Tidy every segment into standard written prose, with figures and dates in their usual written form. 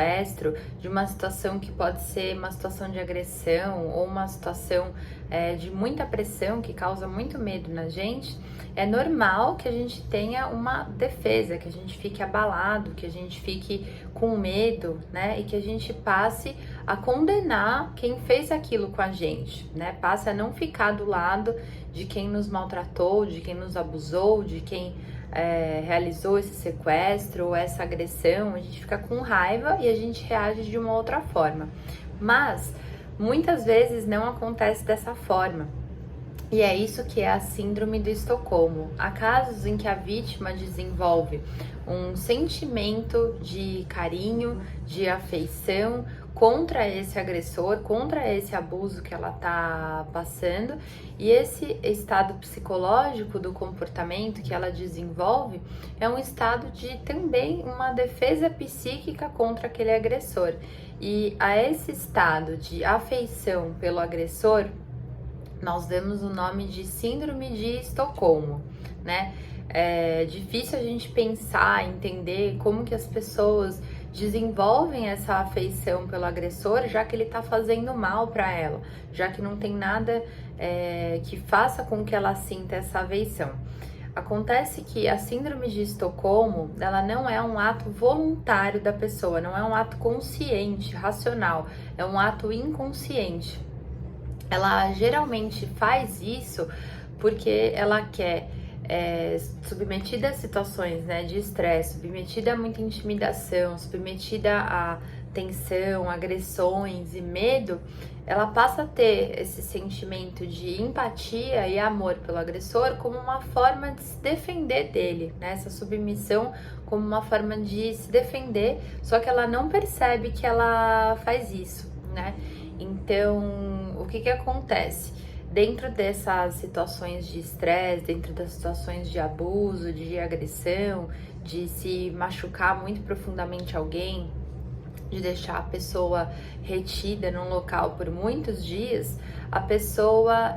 sequestro, de uma situação que pode ser uma situação de agressão ou uma situação de muita pressão que causa muito medo na gente, é normal que a gente tenha uma defesa, que a gente fique abalado, que a gente fique com medo, né? E que a gente passe a condenar quem fez aquilo com a gente, né? Passe a não ficar do lado de quem nos maltratou, de quem nos abusou, de quem realizou esse sequestro ou essa agressão. A gente fica com raiva e a gente reage de uma outra forma. Mas muitas vezes não acontece dessa forma. E é isso que é a síndrome do Estocolmo. Há casos em que a vítima desenvolve um sentimento de carinho, de afeição contra esse agressor, contra esse abuso que ela está passando, e esse estado psicológico do comportamento que ela desenvolve é um estado de também uma defesa psíquica contra aquele agressor. E a esse estado de afeição pelo agressor, nós damos o nome de síndrome de Estocolmo, né? É difícil a gente pensar, entender como que as pessoas desenvolvem essa afeição pelo agressor, já que ele tá fazendo mal para ela, já que não tem nada que faça com que ela sinta essa afeição. Acontece que a síndrome de Estocolmo, ela não é um ato voluntário da pessoa, não é um ato consciente, racional, é um ato inconsciente. Ela geralmente faz isso porque ela quer, submetida a situações, né, de estresse, submetida a muita intimidação, submetida a tensão, agressões e medo, ela passa a ter esse sentimento de empatia e amor pelo agressor como uma forma de se defender dele, né? Essa submissão como uma forma de se defender, só que ela não percebe que ela faz isso, né? Então, o que acontece? Dentro dessas situações de estresse, dentro das situações de abuso, de agressão, de se machucar muito profundamente alguém, de deixar a pessoa retida num local por muitos dias, a pessoa,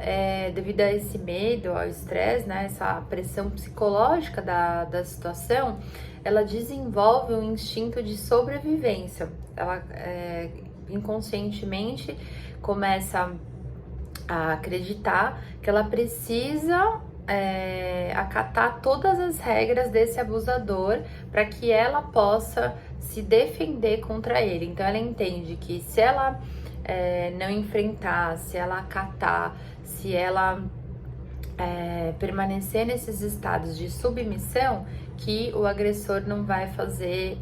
devido a esse medo, ao estresse, né, essa pressão psicológica da situação, ela desenvolve um instinto de sobrevivência. Ela inconscientemente começa a acreditar que ela precisa acatar todas as regras desse abusador para que ela possa se defender contra ele. Então ela entende que se ela não enfrentar, se ela acatar, se ela permanecer nesses estados de submissão, que o agressor não vai fazer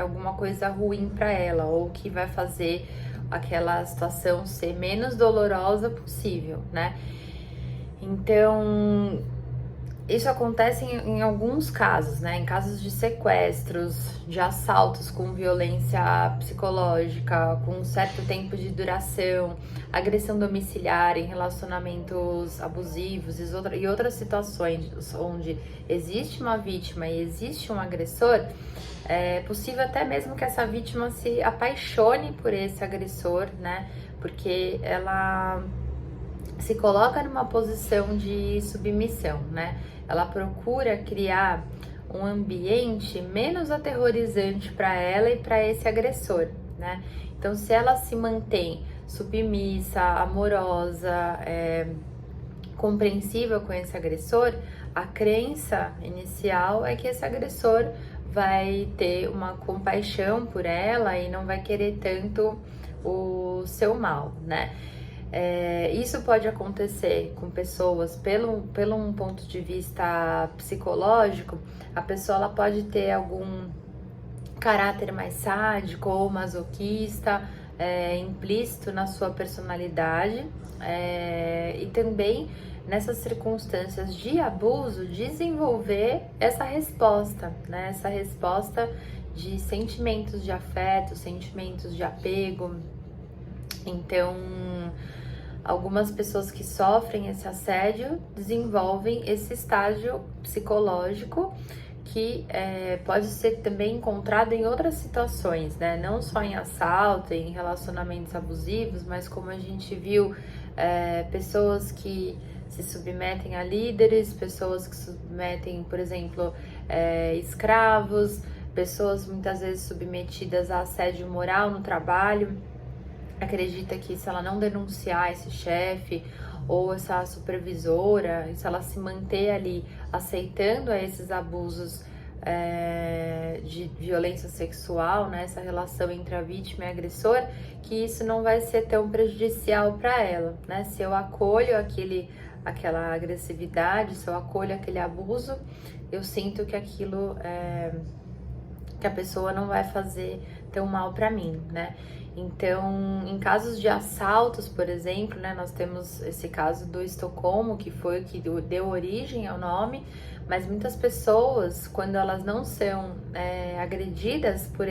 alguma coisa ruim para ela, ou que vai fazer aquela situação ser menos dolorosa possível, né? Então, isso acontece em alguns casos, né? Em casos de sequestros, de assaltos com violência psicológica, com um certo tempo de duração, agressão domiciliar em relacionamentos abusivos e outras situações onde existe uma vítima e existe um agressor. É possível até mesmo que essa vítima se apaixone por esse agressor, né? Porque ela se coloca numa posição de submissão, né? Ela procura criar um ambiente menos aterrorizante para ela e para esse agressor, né? Então, se ela se mantém submissa, amorosa, compreensiva com esse agressor, a crença inicial é que esse agressor vai ter uma compaixão por ela e não vai querer tanto o seu mal, né? Isso pode acontecer com pessoas pelo um ponto de vista psicológico. A pessoa ela pode ter algum caráter mais sádico ou masoquista implícito na sua personalidade, e também nessas circunstâncias de abuso desenvolver essa resposta, né? Essa resposta de sentimentos de afeto, sentimentos de apego. Então, algumas pessoas que sofrem esse assédio desenvolvem esse estágio psicológico que pode ser também encontrado em outras situações, né? Não só em assalto, em relacionamentos abusivos, mas como a gente viu, pessoas que se submetem a líderes, pessoas que submetem, por exemplo, escravos, pessoas muitas vezes submetidas a assédio moral no trabalho, acredita que se ela não denunciar esse chefe ou essa supervisora, se ela se manter ali aceitando esses abusos de violência sexual, né, essa relação entre a vítima e o agressor, que isso não vai ser tão prejudicial para ela, né? Se eu acolho aquela agressividade, se eu acolho aquele abuso, eu sinto que aquilo que a pessoa não vai fazer tão mal para mim, né? Então, em casos de assaltos, por exemplo, né, nós temos esse caso do Estocolmo, que foi o que deu origem ao nome, mas muitas pessoas, quando elas não são agredidas por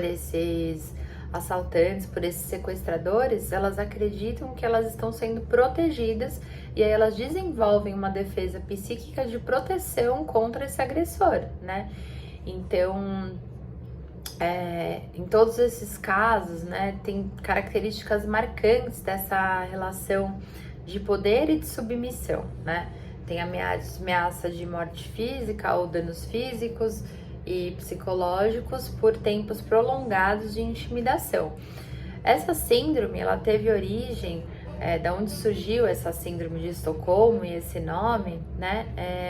esses assaltantes, por esses sequestradores, elas acreditam que elas estão sendo protegidas e aí elas desenvolvem uma defesa psíquica de proteção contra esse agressor, né? Então, em todos esses casos, né, tem características marcantes dessa relação de poder e de submissão, né? Tem ameaça de morte física ou danos físicos e psicológicos por tempos prolongados de intimidação. Essa síndrome, ela teve origem, da onde surgiu essa síndrome de Estocolmo e esse nome, né?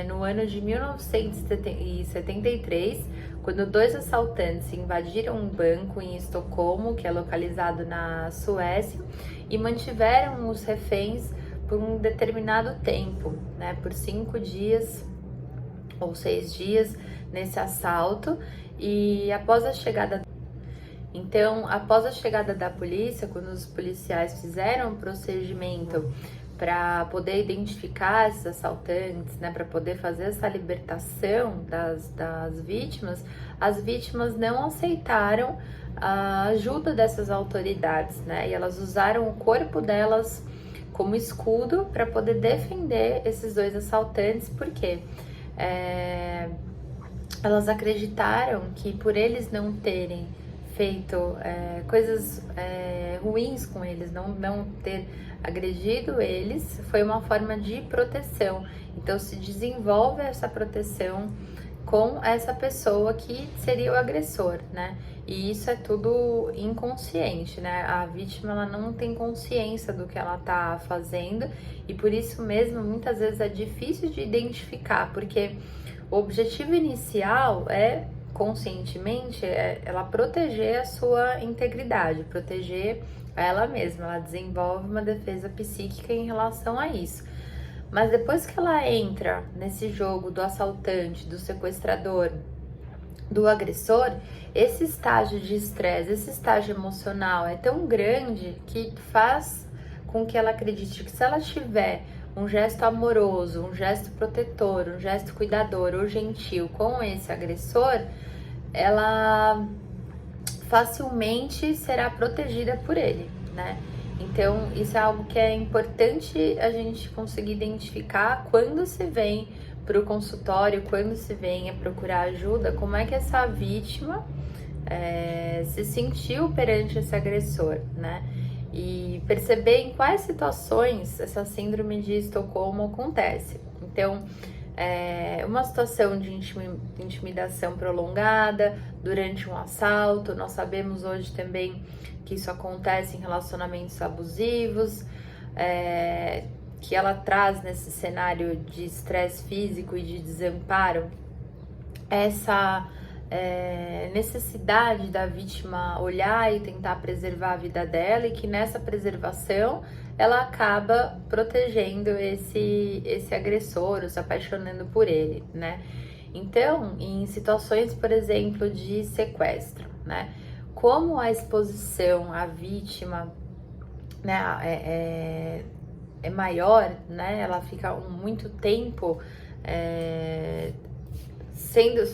No ano de 1973, quando 2 assaltantes invadiram um banco em Estocolmo, que é localizado na Suécia, e mantiveram os reféns por um determinado tempo, né? Por 5 dias ou 6 dias nesse assalto, e após a chegada da polícia, quando os policiais fizeram um procedimento para poder identificar esses assaltantes, né, para poder fazer essa libertação das vítimas, as vítimas não aceitaram a ajuda dessas autoridades, né, e elas usaram o corpo delas como escudo para poder defender esses 2 assaltantes, porque elas acreditaram que por eles não terem feito coisas ruins com eles, não ter agredido eles, foi uma forma de proteção. Então se desenvolve essa proteção com essa pessoa que seria o agressor, né? E isso é tudo inconsciente, né? A vítima, ela não tem consciência do que ela tá fazendo, e por isso mesmo muitas vezes é difícil de identificar, porque o objetivo inicial é, conscientemente, ela proteger a sua integridade, proteger ela mesma. Ela desenvolve uma defesa psíquica em relação a isso. Mas depois que ela entra nesse jogo do assaltante, do sequestrador, do agressor, esse estágio de estresse, esse estágio emocional é tão grande que faz com que ela acredite que se ela tiver um gesto amoroso, um gesto protetor, um gesto cuidador ou gentil com esse agressor, ela facilmente será protegida por ele, né? Então, isso é algo que é importante a gente conseguir identificar quando se vem para o consultório, quando se vem a procurar ajuda, como é que essa vítima se sentiu perante esse agressor, né? E perceber em quais situações essa síndrome de Estocolmo acontece. Então, uma situação de intimidação prolongada durante um assalto, nós sabemos hoje também que isso acontece em relacionamentos abusivos, que ela traz nesse cenário de estresse físico e de desamparo essa necessidade da vítima olhar e tentar preservar a vida dela, e que nessa preservação ela acaba protegendo esse agressor, ou se apaixonando por ele, né? Então, em situações, por exemplo, de sequestro, né? Como a exposição à vítima, né, é maior, né? Ela fica muito tempo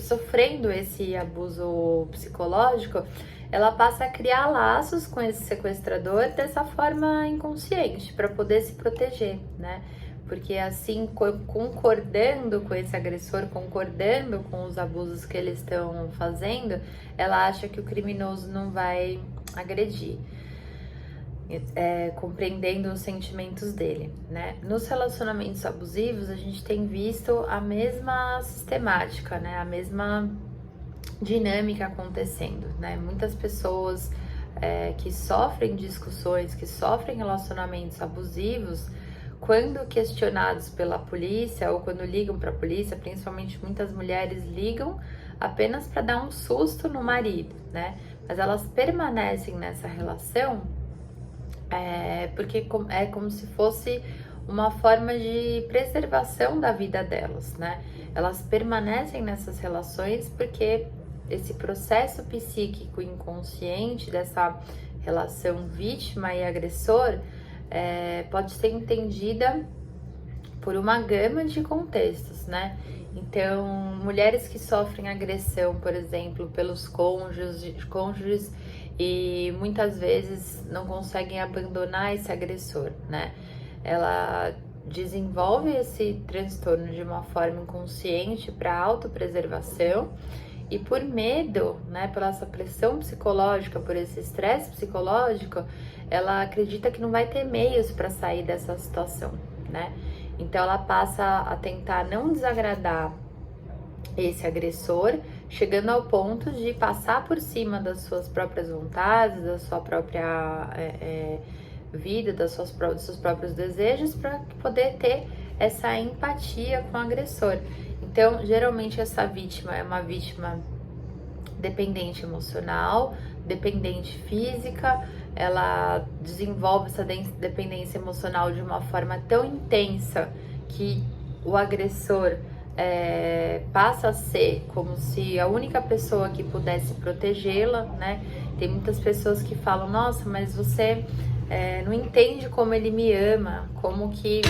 sofrendo esse abuso psicológico, ela passa a criar laços com esse sequestrador dessa forma inconsciente, para poder se proteger, né? Porque assim, concordando com esse agressor, concordando com os abusos que eles estão fazendo, ela acha que o criminoso não vai agredir. Compreendendo os sentimentos dele, né? Nos relacionamentos abusivos, a gente tem visto a mesma sistemática, né? A mesma dinâmica acontecendo, né? Muitas pessoas que sofrem discussões, que sofrem relacionamentos abusivos, quando questionados pela polícia ou quando ligam para a polícia, principalmente muitas mulheres ligam apenas para dar um susto no marido, né? Mas elas permanecem nessa relação porque é como se fosse uma forma de preservação da vida delas, né? Elas permanecem nessas relações porque esse processo psíquico inconsciente dessa relação vítima e agressor pode ser entendida por uma gama de contextos, né? Então, mulheres que sofrem agressão, por exemplo, pelos cônjuges e muitas vezes não conseguem abandonar esse agressor, né? Ela desenvolve esse transtorno de uma forma inconsciente para autopreservação e por medo, né, por essa pressão psicológica, por esse estresse psicológico, ela acredita que não vai ter meios para sair dessa situação, né? Então ela passa a tentar não desagradar esse agressor, chegando ao ponto de passar por cima das suas próprias vontades, da sua própria vida, dos seus próprios desejos, para poder ter essa empatia com o agressor. Então, geralmente essa vítima é uma vítima dependente emocional, dependente física, ela desenvolve essa dependência emocional de uma forma tão intensa que o agressor passa a ser como se a única pessoa que pudesse protegê-la, né? Tem muitas pessoas que falam, nossa, mas você não entende como ele me ama, como que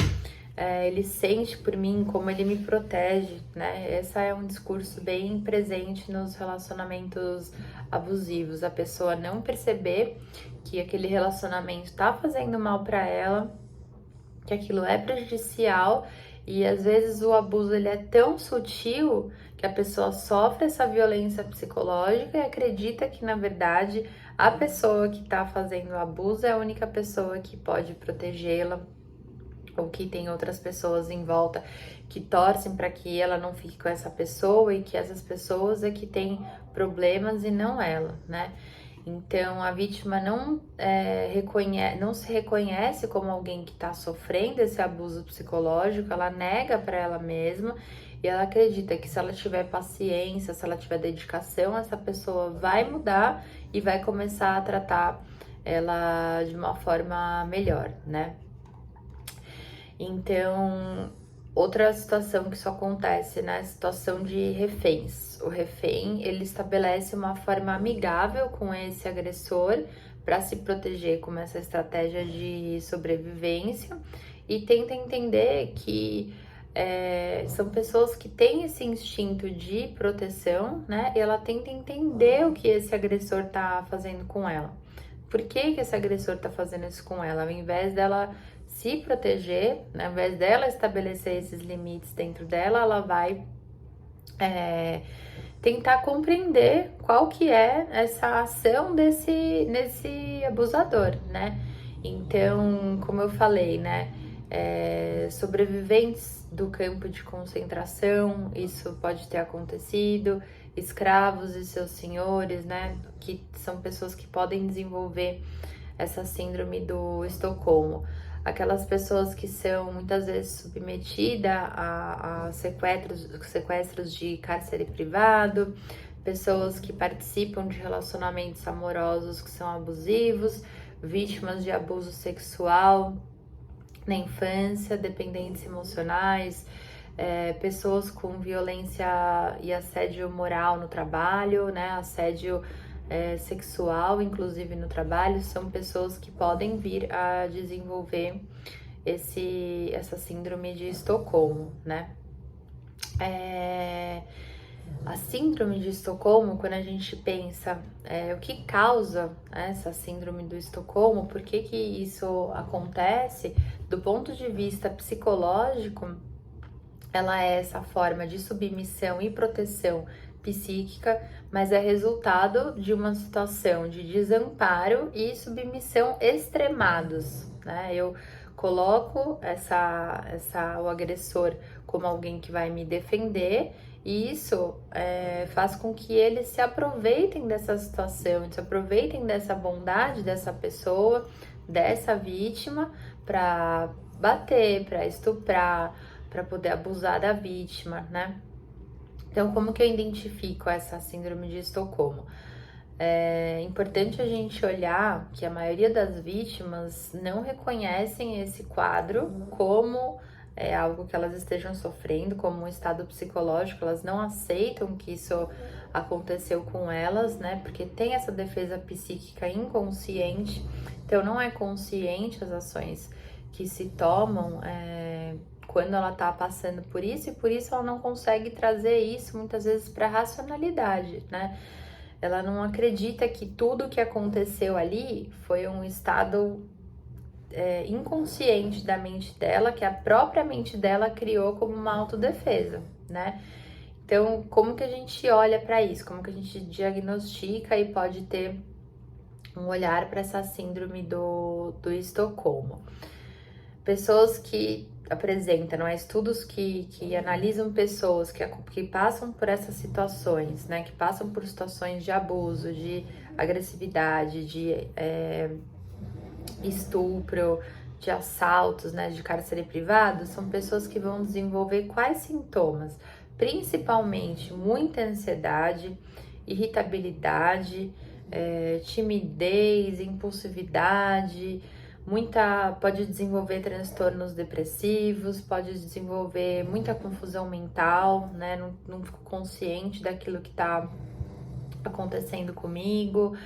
ele sente por mim, como ele me protege, né? Esse é um discurso bem presente nos relacionamentos abusivos. A pessoa não perceber que aquele relacionamento tá fazendo mal para ela, que aquilo é prejudicial e às vezes o abuso ele é tão sutil que a pessoa sofre essa violência psicológica e acredita que na verdade a pessoa que tá fazendo o abuso é a única pessoa que pode protegê-la, ou que tem outras pessoas em volta que torcem para que ela não fique com essa pessoa e que essas pessoas é que têm problemas e não ela, né? Então a vítima não se reconhece como alguém que está sofrendo esse abuso psicológico, ela nega para ela mesma e ela acredita que se ela tiver paciência, se ela tiver dedicação, essa pessoa vai mudar e vai começar a tratar ela de uma forma melhor, né? Então, outra situação que isso acontece, né? Situação de reféns. O refém, ele estabelece uma forma amigável com esse agressor para se proteger com essa estratégia de sobrevivência e tenta entender que são pessoas que têm esse instinto de proteção, né? E ela tenta entender o que esse agressor tá fazendo com ela. Por que esse agressor tá fazendo isso com ela? Ao invés dela se proteger, né? Ao invés dela estabelecer esses limites dentro dela, ela vai tentar compreender qual que é essa ação desse abusador, né? Então, como eu falei, né? Sobreviventes do campo de concentração, isso pode ter acontecido, escravos e seus senhores, né? Que são pessoas que podem desenvolver essa síndrome do Estocolmo. Aquelas pessoas que são muitas vezes submetidas a sequestros de cárcere privado, pessoas que participam de relacionamentos amorosos que são abusivos, vítimas de abuso sexual na infância, dependentes emocionais, pessoas com violência e assédio moral no trabalho, né? Assédio sexual, inclusive no trabalho, são pessoas que podem vir a desenvolver essa síndrome de Estocolmo, né? A síndrome de Estocolmo, quando a gente pensa o que causa essa síndrome do Estocolmo, por que isso acontece, do ponto de vista psicológico, ela é essa forma de submissão e proteção psíquica, mas é resultado de uma situação de desamparo e submissão extremados, né? Eu coloco o agressor como alguém que vai me defender E isso faz com que eles se aproveitem dessa situação, se aproveitem dessa bondade dessa pessoa, dessa vítima, para bater, para estuprar, para poder abusar da vítima, né? Então, como que eu identifico essa síndrome de Estocolmo? É importante a gente olhar que a maioria das vítimas não reconhecem esse quadro como algo que elas estejam sofrendo, como um estado psicológico, elas não aceitam que isso aconteceu com elas, né? Porque tem essa defesa psíquica inconsciente, então não é consciente as ações que se tomam quando ela tá passando por isso, e por isso ela não consegue trazer isso muitas vezes para a racionalidade, né? Ela não acredita que tudo que aconteceu ali foi um estado inconsciente da mente dela, que a própria mente dela criou como uma autodefesa, né? Então, como que a gente olha para isso? Como que a gente diagnostica e pode ter um olhar para essa síndrome do Estocolmo? Pessoas que apresentam, estudos que analisam pessoas que passam por essas situações, né? Que passam por situações de abuso, de agressividade, de estupro, de assaltos, né? De cárcere privado, são pessoas que vão desenvolver quais sintomas? Principalmente muita ansiedade, irritabilidade, timidez, impulsividade, pode desenvolver transtornos depressivos, pode desenvolver muita confusão mental, né? Não fico consciente daquilo que tá acontecendo comigo,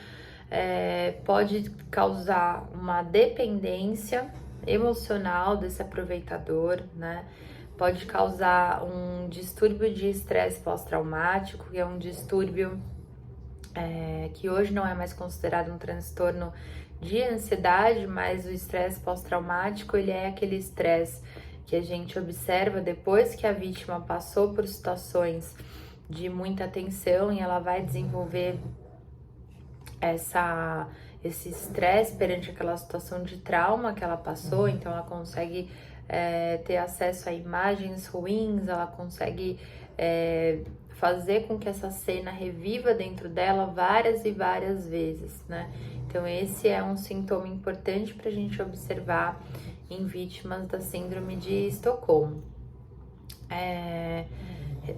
pode causar uma dependência emocional desse aproveitador, né? Pode causar um distúrbio de estresse pós-traumático, que é um distúrbio que hoje não é mais considerado um transtorno de ansiedade, mas o estresse pós-traumático, ele é aquele estresse que a gente observa depois que a vítima passou por situações de muita tensão e ela vai desenvolver esse estresse perante aquela situação de trauma que ela passou, então ela consegue ter acesso a imagens ruins, ela consegue fazer com que essa cena reviva dentro dela várias e várias vezes, né? Então esse é um sintoma importante para a gente observar em vítimas da síndrome de Estocolmo.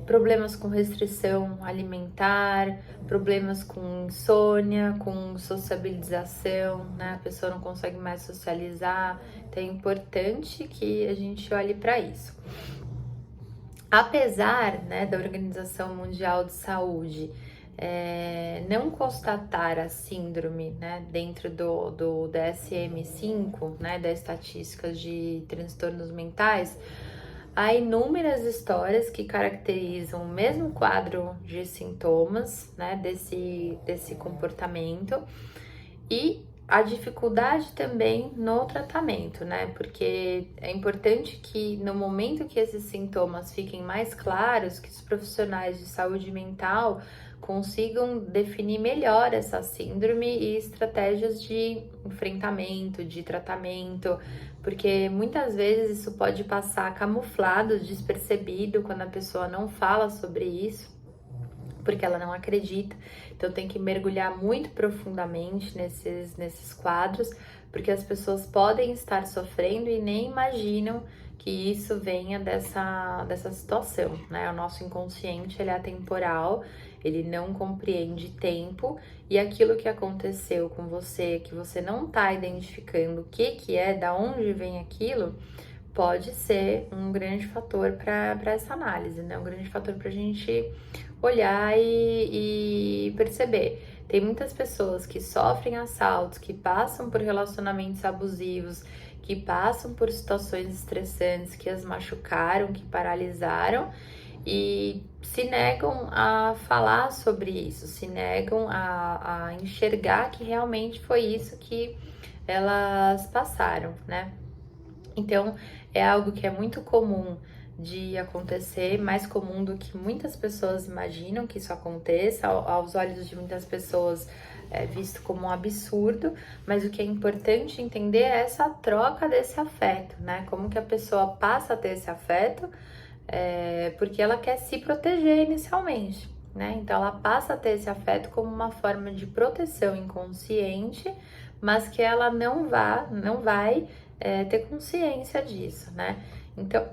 Problemas com restrição alimentar, problemas com insônia, com sociabilização, né? A pessoa não consegue mais socializar. Então é importante que a gente olhe para isso. Apesar, né, da Organização Mundial de Saúde não constatar a síndrome, né, dentro do DSM-5, né, das estatísticas de transtornos mentais, há inúmeras histórias que caracterizam o mesmo quadro de sintomas, né, desse comportamento, e a dificuldade também no tratamento, né? Porque é importante que no momento que esses sintomas fiquem mais claros, que os profissionais de saúde mental consigam definir melhor essa síndrome e estratégias de enfrentamento, de tratamento, porque muitas vezes isso pode passar camuflado, despercebido, quando a pessoa não fala sobre isso, porque ela não acredita. Então tem que mergulhar muito profundamente nesses quadros, porque as pessoas podem estar sofrendo e nem imaginam que isso venha dessa situação, né? O nosso inconsciente, ele é atemporal, ele não compreende tempo, e aquilo que aconteceu com você, que você não tá identificando o que é, da onde vem aquilo, pode ser um grande fator para essa análise, né? Um grande fator para a gente olhar e perceber. Tem muitas pessoas que sofrem assaltos, que passam por relacionamentos abusivos, que passam por situações estressantes, que as machucaram, que paralisaram, e se negam a falar sobre isso, se negam a enxergar que realmente foi isso que elas passaram, né? Então, é algo que é muito comum de acontecer, mais comum do que muitas pessoas imaginam que isso aconteça. Aos olhos de muitas pessoas é visto como um absurdo, mas o que é importante entender é essa troca desse afeto, né? Como que a pessoa passa a ter esse afeto porque ela quer se proteger inicialmente, né? Então ela passa a ter esse afeto como uma forma de proteção inconsciente, mas que ela não vai ter consciência disso, né? Então,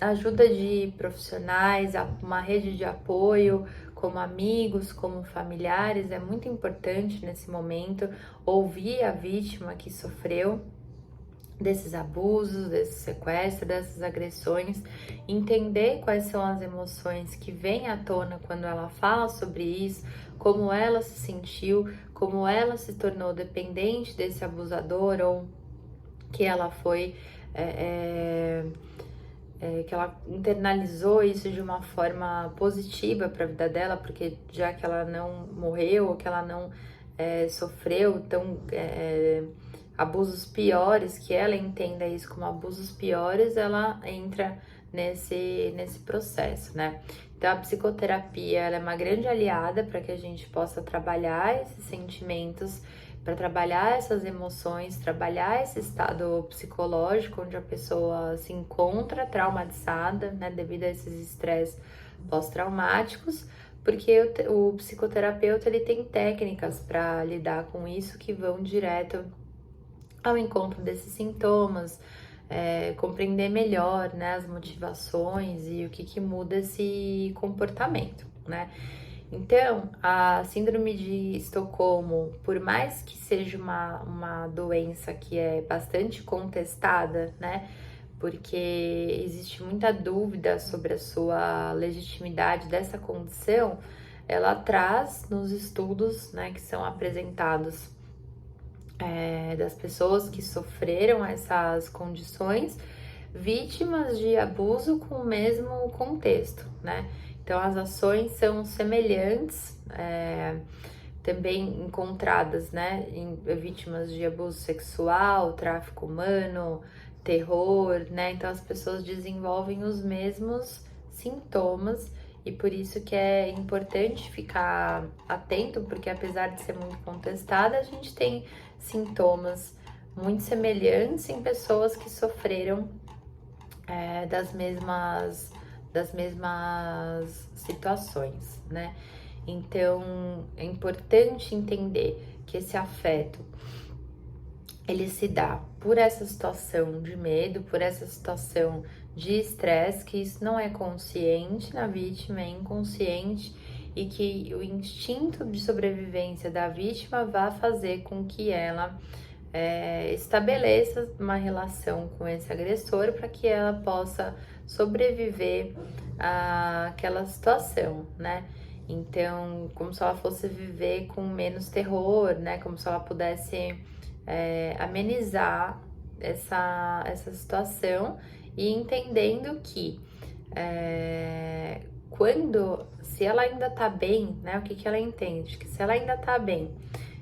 a ajuda de profissionais, uma rede de apoio, como amigos, como familiares, é muito importante nesse momento. Ouvir a vítima que sofreu desses abusos, desses sequestros, dessas agressões, entender quais são as emoções que vêm à tona quando ela fala sobre isso, como ela se sentiu, como ela se tornou dependente desse abusador, ou que ela foi que ela internalizou isso de uma forma positiva para a vida dela, porque já que ela não morreu, ou que ela não sofreu abusos piores, que ela entenda isso como abusos piores, ela entra nesse processo, né? Então a psicoterapia, ela é uma grande aliada para que a gente possa trabalhar esses sentimentos, para trabalhar essas emoções, trabalhar esse estado psicológico onde a pessoa se encontra traumatizada, né, devido a esses estresses pós-traumáticos, porque o psicoterapeuta ele tem técnicas para lidar com isso que vão direto ao encontro desses sintomas, compreender melhor, né, as motivações e o que muda esse comportamento, né? Então, a síndrome de Estocolmo, por mais que seja uma doença que é bastante contestada, né? Porque existe muita dúvida sobre a sua legitimidade dessa condição, ela traz nos estudos, né, que são apresentados das pessoas que sofreram essas condições, vítimas de abuso com o mesmo contexto, né? Então, as ações são semelhantes, também encontradas, né, em vítimas de abuso sexual, tráfico humano, terror, né? Então, as pessoas desenvolvem os mesmos sintomas e por isso que é importante ficar atento, porque apesar de ser muito contestada, a gente tem sintomas muito semelhantes em pessoas que sofreram das mesmas situações, né? Então, é importante entender que esse afeto, ele se dá por essa situação de medo, por essa situação de estresse, que isso não é consciente na vítima, é inconsciente, e que o instinto de sobrevivência da vítima vai fazer com que ela estabeleça uma relação com esse agressor para que ela possa sobreviver àquela situação, né? Então, como se ela fosse viver com menos terror, né? Como se ela pudesse amenizar essa situação e entendendo que se ela ainda tá bem, né? O que ela entende? Que se ela ainda tá bem,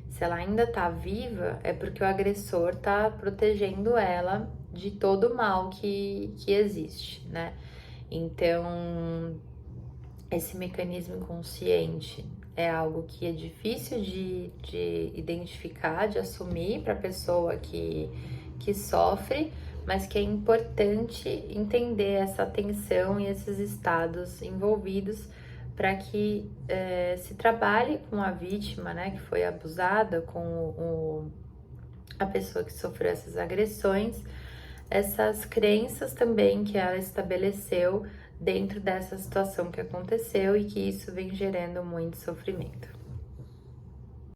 se ela ainda tá viva, é porque o agressor tá protegendo ela de todo o mal que existe, né? Então, esse mecanismo inconsciente é algo que é difícil de identificar, de assumir para a pessoa que sofre, mas que é importante entender essa tensão e esses estados envolvidos para que se trabalhe com a vítima, né, que foi abusada, com a pessoa que sofreu essas agressões, essas crenças também que ela estabeleceu dentro dessa situação que aconteceu e que isso vem gerando muito sofrimento.